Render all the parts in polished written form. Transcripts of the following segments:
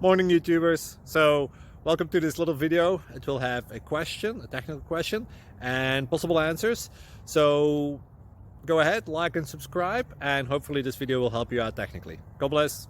Morning YouTubers. So welcome to this little video. It will have a question, a technical question, and possible answers. So go ahead, like and subscribe, and hopefully this video will help you out technically. God bless.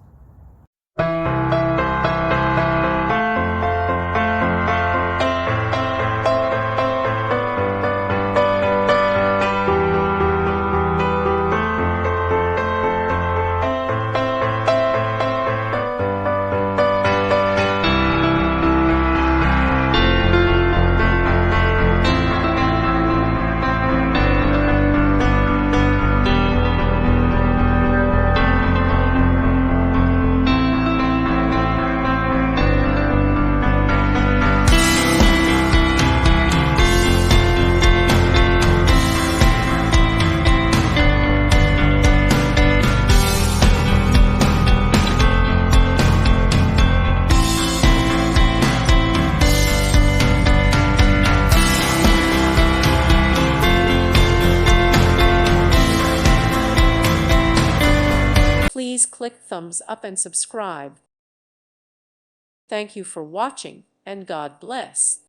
Please click thumbs up and subscribe. Thank you for watching, and God bless.